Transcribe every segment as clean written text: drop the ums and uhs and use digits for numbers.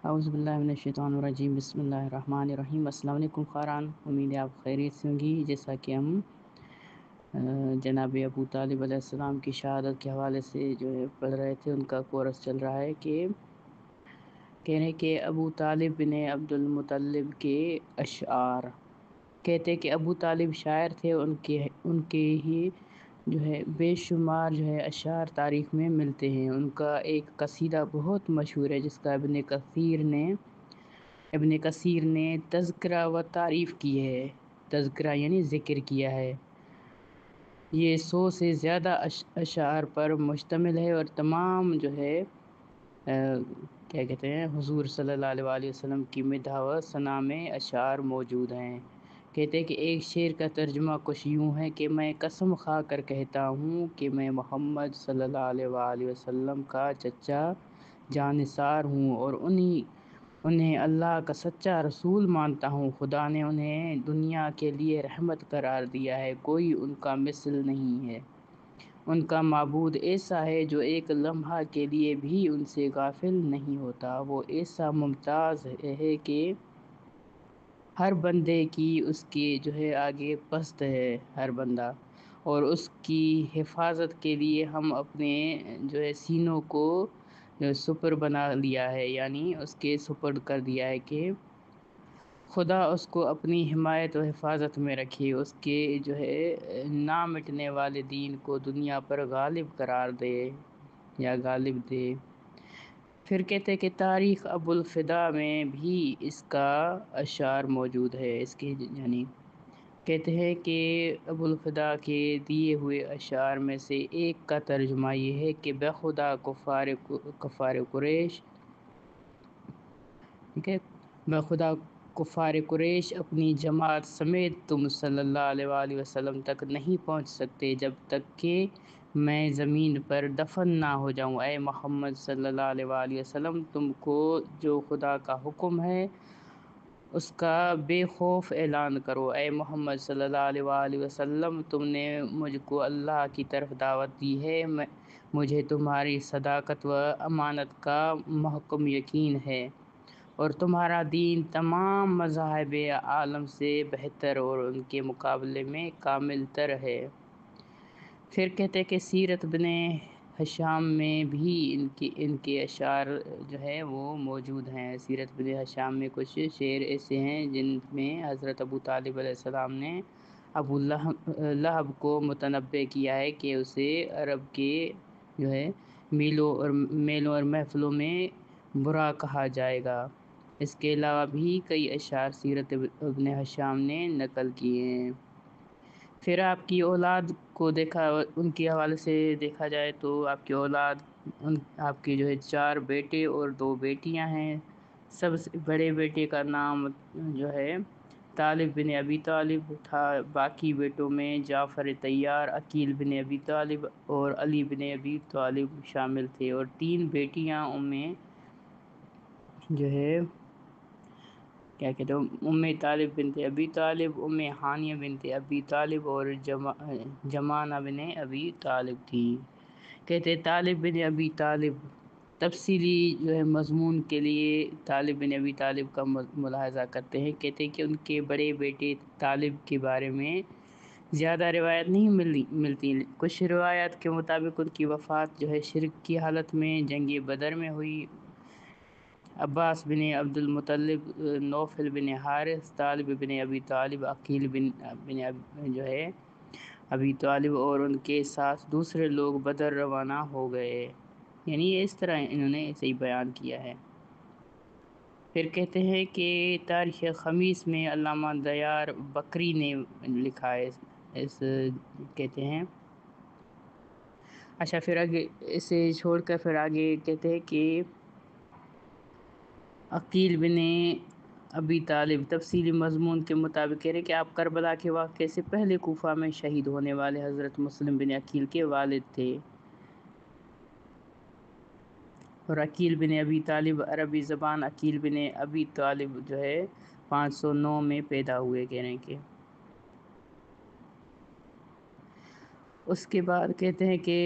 اعوذ باللہ من الشیطان الرجیم، بسم اللہ الرحمن الرحیم۔ السلام علیکم خاران، امید ہے آپ خیریت سے ہوں گی۔ جیسا کہ ہم جناب ابو طالب علیہ السلام کی شہادت کے حوالے سے جو ہے پڑھ رہے تھے، ان کا کورس چل رہا ہے کہ کہہ رہے کہ ابو طالب بن عبد المطلب کے اشعار کہتے کہ ابو طالب شاعر تھے، ان کے ہی جو ہے بے شمار جو ہے اشعار تاریخ میں ملتے ہیں۔ ان کا ایک قصیدہ بہت مشہور ہے جس کا ابن کثیر نے تذکرہ و تعریف کی ہے۔ تذکرہ یعنی ذکر کیا ہے۔ یہ 100 سے زیادہ اشعار پر مشتمل ہے اور تمام جو ہے کیا کہتے ہیں حضور صلی اللہ علیہ وسلم کی مدح و ثنا میں اشعار موجود ہیں۔ کہتے ہیں کہ ایک شعر کا ترجمہ کچھ یوں ہے کہ میں قسم کھا کر کہتا ہوں کہ میں محمد صلی اللہ علیہ وسلم کا چچا جانثار ہوں اور انہیں اللہ کا سچا رسول مانتا ہوں۔ خدا نے انہیں دنیا کے لیے رحمت قرار دیا ہے، کوئی ان کا مثل نہیں ہے۔ ان کا معبود ایسا ہے جو ایک لمحہ کے لیے بھی ان سے غافل نہیں ہوتا۔ وہ ایسا ممتاز ہے کہ ہر بندے کی اس کے جو ہے آگے پست ہے ہر بندہ، اور اس کی حفاظت کے لیے ہم اپنے جو ہے سینوں کو سپر بنا لیا ہے، یعنی اس کے سپرد کر دیا ہے کہ خدا اس کو اپنی حمایت و حفاظت میں رکھے، اس کے جو ہے نہ مٹنے والے دین کو دنیا پر غالب قرار دے یا غالب دے۔ پھر کہتے کہ تاریخ ابو الفدا میں بھی اس کا اشعار موجود ہے۔ اس کے یعنی کہتے ہیں کہ ابو الفدا کے دیے ہوئے اشعار میں سے ایک کا ترجمہ یہ ہے کہ بخدا کفار قریش، ٹھیک ہے، بخدا کفار قریش اپنی جماعت سمیت تم صلی اللہ علیہ وسلم تک نہیں پہنچ سکتے جب تک کہ میں زمین پر دفن نہ ہو جاؤں۔ اے محمد صلی اللہ علیہ وسلم، تم کو جو خدا کا حکم ہے اس کا بے خوف اعلان کرو۔ اے محمد صلی اللہ علیہ وسلم، تم نے مجھ کو اللہ کی طرف دعوت دی ہے، مجھے تمہاری صداقت و امانت کا محکم یقین ہے، اور تمہارا دین تمام مذاہب عالم سے بہتر اور ان کے مقابلے میں کامل تر ہے۔ پھر کہتے کہ سیرت بن ہشام میں بھی ان کے اشعار جو ہے وہ موجود ہیں۔ سیرت بن ہشام میں کچھ شعر ایسے ہیں جن میں حضرت ابو طالب علیہ السلام نے ابو لہب کو متنبع کیا ہے کہ اسے عرب کے جو ہے میلوں اور محفلوں میں برا کہا جائے گا۔ اس کے علاوہ بھی کئی اشعار سیرت ابن ہشام نے نقل کیے ہیں۔ پھر آپ کی اولاد کو ان کے حوالے سے دیکھا جائے تو آپ کی اولاد آپ کے جو ہے 4 بیٹے اور 2 بیٹیاں ہیں۔ سب سے بڑے بیٹے کا نام جو ہے طالب بن ابی طالب تھا۔ باقی بیٹوں میں جعفر طیار، عقیل بن ابی طالب اور علی بن ابی طالب شامل تھے، اور 3 بیٹیاں جو ہے کیا کہتے ہیں ام طالب بنت ابی طالب، ام ہانیہ بنت ابی طالب اور جمانہ بن ابی طالب تھی۔ کہتے طالب بن ابی طالب تفصیلی جو ہے مضمون کے لیے طالب بن ابی طالب کا ملاحظہ کرتے ہیں۔ کہتے ہیں کہ ان کے بڑے بیٹے طالب کے بارے میں زیادہ روایت نہیں ملتی۔ کچھ روایات کے مطابق ان کی وفات جو ہے شرک کی حالت میں جنگ بدر میں ہوئی۔ عباس بن عبد المطلب، نوفل بن حارث، طالب بن ابی طالب، عقیل بن جو ہے ابی طالب اور ان کے ساتھ دوسرے لوگ بدر روانہ ہو گئے۔ یعنی اس طرح انہوں نے صحیح بیان کیا ہے۔ پھر کہتے ہیں کہ تاریخ خمیس میں علامہ دیار بکری نے لکھا ہے اس کہتے ہیں اچھا پھر آگے اسے چھوڑ کر پھر آگے کہتے ہیں کہ عقیل بن ابی طالب تفصیلی مضمون کے مطابق کہہ رہے کہ آپ کربلا کے واقعے سے پہلے کوفہ میں شہید ہونے والے حضرت مسلم بن عقیل کے والد تھے، اور عقیل بن ابی طالب عربی زبان عقیل بن ابی طالب جو ہے 509 میں پیدا ہوئے کہہ رہے کہ اس کے بعد کہتے ہیں کہ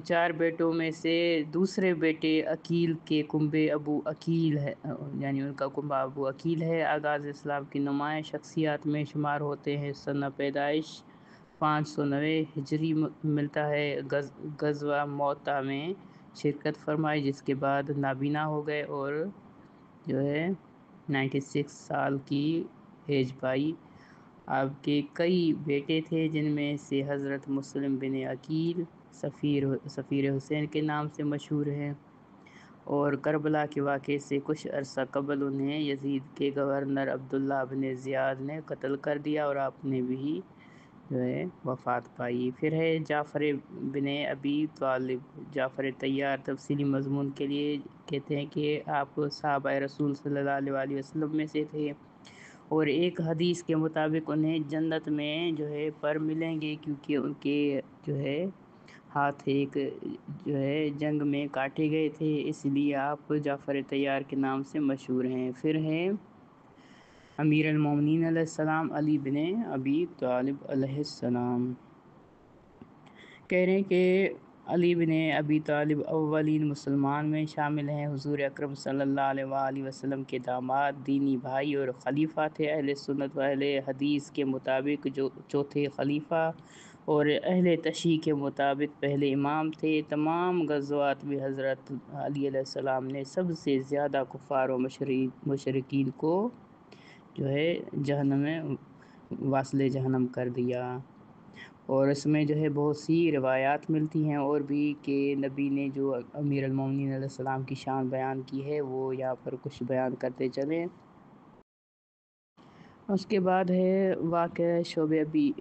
4 بیٹوں میں سے دوسرے بیٹے عقیل کے کنبے ابو عقیل ہے، یعنی ان کا کنبہ ابو عقیل ہے، آغاز اسلام کی نمایاں شخصیات میں شمار ہوتے ہیں۔ سنہ پیدائش 590 ہجری ملتا ہے۔ غزوہ موطا میں شرکت فرمائی، جس کے بعد نابینا ہو گئے اور 96 سال کی ایج پائی۔ آپ کے کئی بیٹے تھے، جن میں سے حضرت مسلم بن عقیل سفیر حسین کے نام سے مشہور ہیں، اور کربلا کے واقعے سے کچھ عرصہ قبل انہیں یزید کے گورنر عبداللہ بن زیاد نے قتل کر دیا اور آپ نے بھی وفات پائی۔ پھر ہے جعفر بن ابی طالب۔ جعفر طیار تفصیلی مضمون کے لیے کہتے ہیں کہ آپ صحابہ رسول صلی اللہ علیہ وسلم میں سے تھے، اور ایک حدیث کے مطابق انہیں جنت میں پر ملیں گے، کیونکہ ان کے ہاتھ ایک جنگ میں کاٹے گئے تھے، اس لیے آپ جعفر طیار کے نام سے مشہور ہیں۔ پھر ہیں امیر المومنین علیہ السلام علی بن ابی طالب علیہ السلام۔ کہہ رہے ہیں کہ علی بن ابی طالب اولین مسلمان میں شامل ہیں۔ حضور اکرم صلی اللہ علیہ وآلہ وسلم کے داماد، دینی بھائی اور خلیفہ تھے۔ اہل سنت و اہل حدیث کے مطابق جو چوتھے خلیفہ اور اہل تشیع کے مطابق پہلے امام تھے۔ تمام غزوات میں حضرت علی علیہ السلام نے سب سے زیادہ کفار و مشرکین کو جہنم میں واصل جہنم کر دیا، اور اس میں بہت سی روایات ملتی ہیں اور بھی کہ نبی نے جو امیر المومنین علیہ السلام کی شان بیان کی ہے، وہ یہاں پر کچھ بیان کرتے چلیں۔ اس کے بعد ہے واقعہ شعب ابی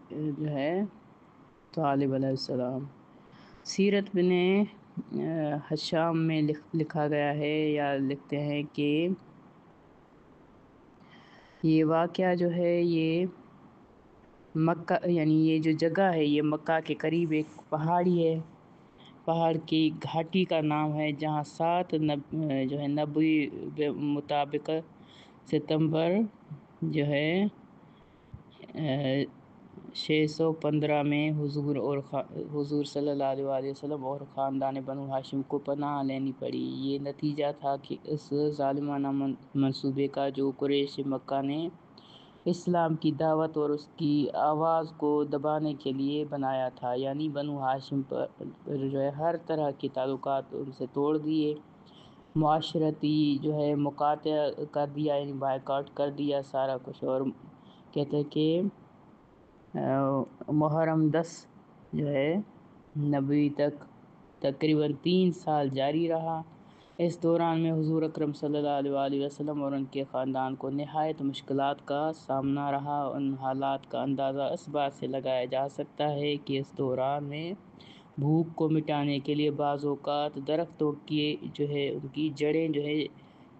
طالب علیہ السلام۔ سیرت بن حشام میں لکھا گیا ہے، یا لکھتے ہیں کہ یہ واقعہ یہ مکہ، یعنی یہ جو جگہ ہے یہ مکہ کے قریب ایک پہاڑی ہے، پہاڑ کی گھاٹی کا نام ہے، جہاں 7 نبوی مطابق ستمبر 615 میں حضور صلی اللہ علیہ وسلم اور خاندان بنو ہاشم کو پناہ لینی پڑی۔ یہ نتیجہ تھا کہ اس ظالمانہ منصوبے کا جو قریش مکہ نے اسلام کی دعوت اور اس کی آواز کو دبانے کے لیے بنایا تھا، یعنی بنو ہاشم پر ہر طرح کے تعلقات ان سے توڑ دیے، معاشرتی مقاطع کر دیا، یعنی بائیکاٹ کر دیا سارا کچھ۔ اور کہتے ہیں کہ محرم 10 نبوی تک تقریباً 3 سال جاری رہا۔ اس دوران میں حضور اکرم صلی اللہ علیہ وسلم اور ان کے خاندان کو نہایت مشکلات کا سامنا رہا۔ ان حالات کا اندازہ اس بات سے لگایا جا سکتا ہے کہ اس دوران میں بھوک کو مٹانے کے لیے بعض اوقات درختوں کی ان کی جڑیں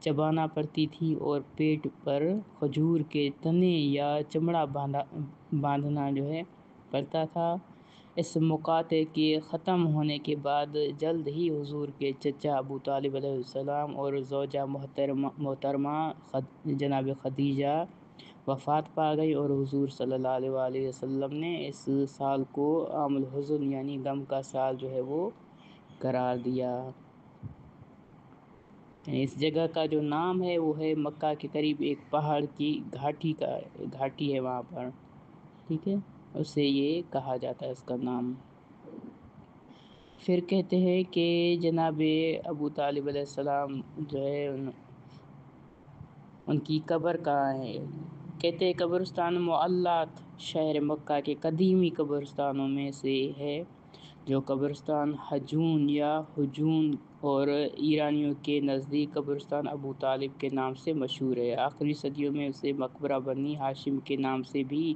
چبانا پڑتی تھی، اور پیٹ پر کھجور کے تنے یا چمڑا باندھنا پڑتا تھا۔ اس مقاطعے کے ختم ہونے کے بعد جلد ہی حضور کے چچا ابو طالب علیہ السلام اور زوجہ محترمہ جناب خدیجہ وفات پا گئی، اور حضور صلی اللہ علیہ وسلم نے اس سال کو عام الحزن یعنی غم کا سال وہ قرار دیا۔ اس جگہ کا جو نام ہے وہ ہے مکہ کے قریب ایک پہاڑ کی گھاٹی ہے وہاں پر، ٹھیک ہے، اسے یہ کہا جاتا ہے اس کا نام۔ پھر کہتے ہیں کہ جناب ابو طالب علیہ السلام ان کی قبر کہاں ہے؟ کہتے ہیں قبرستان معلات شہر مکہ کے قدیمی قبرستانوں میں سے ہے، جو قبرستان حجون یا حجون اور ایرانیوں کے نزدیک قبرستان ابو طالب کے نام سے مشہور ہے۔ آخری صدیوں میں اسے مقبرہ بنی ہاشم کے نام سے بھی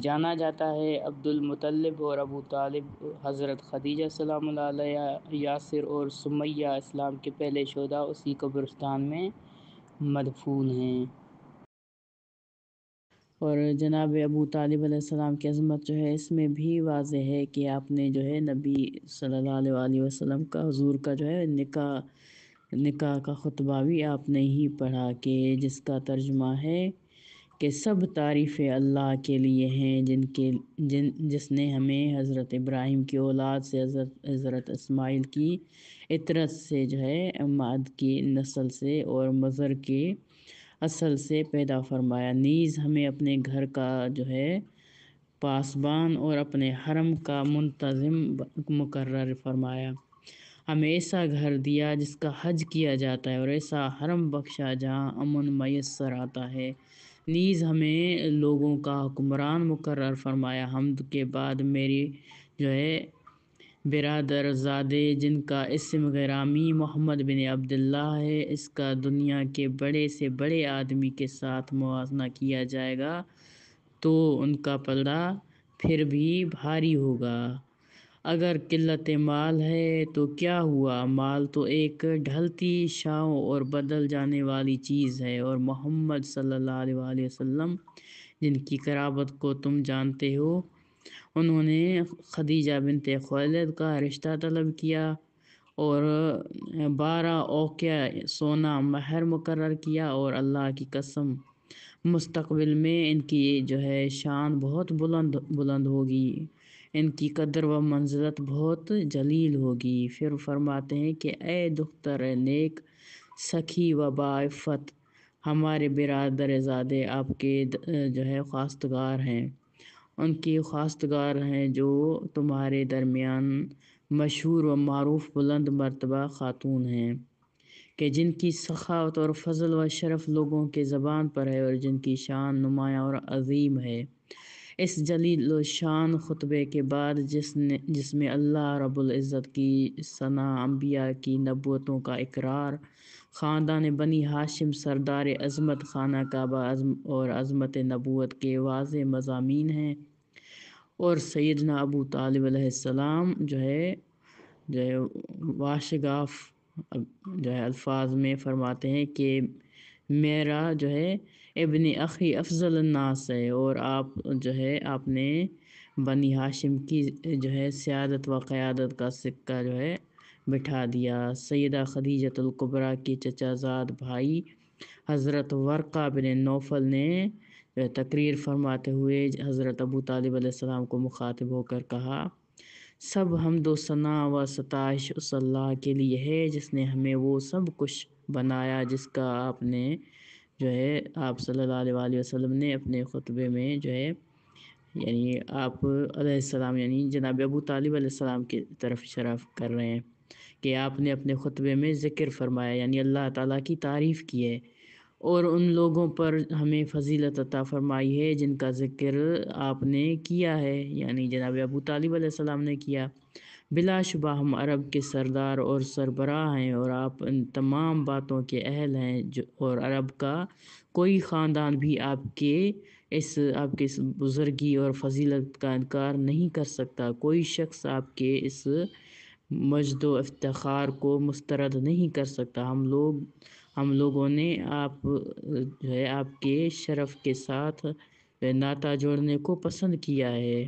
جانا جاتا ہے۔ عبد المطلب اور ابو طالب، حضرت خدیجہ سلام اللہ علیہا، یاسر اور سمیہ اسلام کے پہلے شہداء اسی قبرستان میں مدفون ہیں۔ اور جناب ابو طالب علیہ السلام کی عظمت اس میں بھی واضح ہے کہ آپ نے نبی صلی اللہ علیہ وسلم کا حضور کا نکاح کا خطبہ بھی آپ نے ہی پڑھا، کہ جس کا ترجمہ ہے کہ سب تعریفیں اللہ کے لیے ہیں جس نے ہمیں حضرت ابراہیم کی اولاد سے حضرت اسماعیل کی اطرت سے جو ہے ماد کی نسل سے اور مظہر کے اصل سے پیدا فرمایا، نیز ہمیں اپنے گھر کا جو ہے پاسبان اور اپنے حرم کا منتظم مقرر فرمایا، ہمیں ایسا گھر دیا جس کا حج کیا جاتا ہے اور ایسا حرم بخشا جہاں امن میسر آتا ہے، نیز ہمیں لوگوں کا حکمران مقرر فرمایا۔ حمد کے بعد میری جو ہے برادر زادے جن کا اسم گرامی محمد بن عبداللہ ہے، اس کا دنیا کے بڑے سے بڑے آدمی کے ساتھ موازنہ کیا جائے گا تو ان کا پلڑا پھر بھی بھاری ہوگا۔ اگر قلت مال ہے تو کیا ہوا، مال تو ایک ڈھلتی شاؤں اور بدل جانے والی چیز ہے، اور محمد صلی اللہ علیہ وآلہ وسلم جن کی قرابت کو تم جانتے ہو، انہوں نے خدیجہ بنت خویلد کا رشتہ طلب کیا اور 12 اوقیہ سونا مہر مقرر کیا، اور اللہ کی قسم مستقبل میں ان کی جو ہے شان بہت بلند ہوگی، ان کی قدر و منزلت بہت جلیل ہوگی۔ پھر فرماتے ہیں کہ اے دختر نیک سخی و باعفت، ہمارے برادر زادے آپ کے جو ہے خواستگار ہیں، ان کی خواستگار ہیں جو تمہارے درمیان مشہور و معروف بلند مرتبہ خاتون ہیں، کہ جن کی سخاوت اور فضل و شرف لوگوں کے زبان پر ہے اور جن کی شان نمایاں اور عظیم ہے۔ اس جلیل و شان خطبے کے بعد جس میں اللہ رب العزت کی ثنا، انبیاء کی نبوتوں کا اقرار، خاندان بنی ہاشم سردار عظمت خانہ کعبہ اور عظمت نبوت کے واضح مضامین ہیں، اور سیدنا ابو طالب علیہ السلام جو ہے واشگاف جو ہے الفاظ میں فرماتے ہیں کہ میرا جو ہے ابن اخی افضل الناس ہے، اور آپ نے بنی ہاشم کی جو ہے سیادت و قیادت کا سکہ جو ہے بٹھا دیا۔ سیدہ خدیجۃ الکبریٰ کے چچا زاد بھائی حضرت ورقہ بن نوفل نے تقریر فرماتے ہوئے حضرت ابو طالب علیہ السلام کو مخاطب ہو کر کہا، سب حمد و ثنا و ستائش اس اللہ کے لیے ہے جس نے ہمیں وہ سب کچھ بنایا جس کا آپ صلی اللہ علیہ وآلہ وسلم نے اپنے خطبے میں جو ہے یعنی آپ علیہ السلام یعنی جناب ابو طالب علیہ السلام کی طرف اشارہ کر رہے ہیں کہ آپ نے اپنے خطبے میں ذکر فرمایا، یعنی اللہ تعالیٰ کی تعریف کی ہے اور ان لوگوں پر ہمیں فضیلت عطا فرمائی ہے جن کا ذکر آپ نے کیا ہے، یعنی جناب ابو طالب علیہ السلام نے کیا۔ بلا شبہ ہم عرب کے سردار اور سربراہ ہیں اور آپ ان تمام باتوں کے اہل ہیں، اور عرب کا کوئی خاندان بھی آپ کے اس بزرگی اور فضیلت کا انکار نہیں کر سکتا، کوئی شخص آپ کے اس مجد و افتخار کو مسترد نہیں کر سکتا۔ ہم لوگوں نے آپ کے شرف کے ساتھ ناطہ جوڑنے کو پسند کیا ہے۔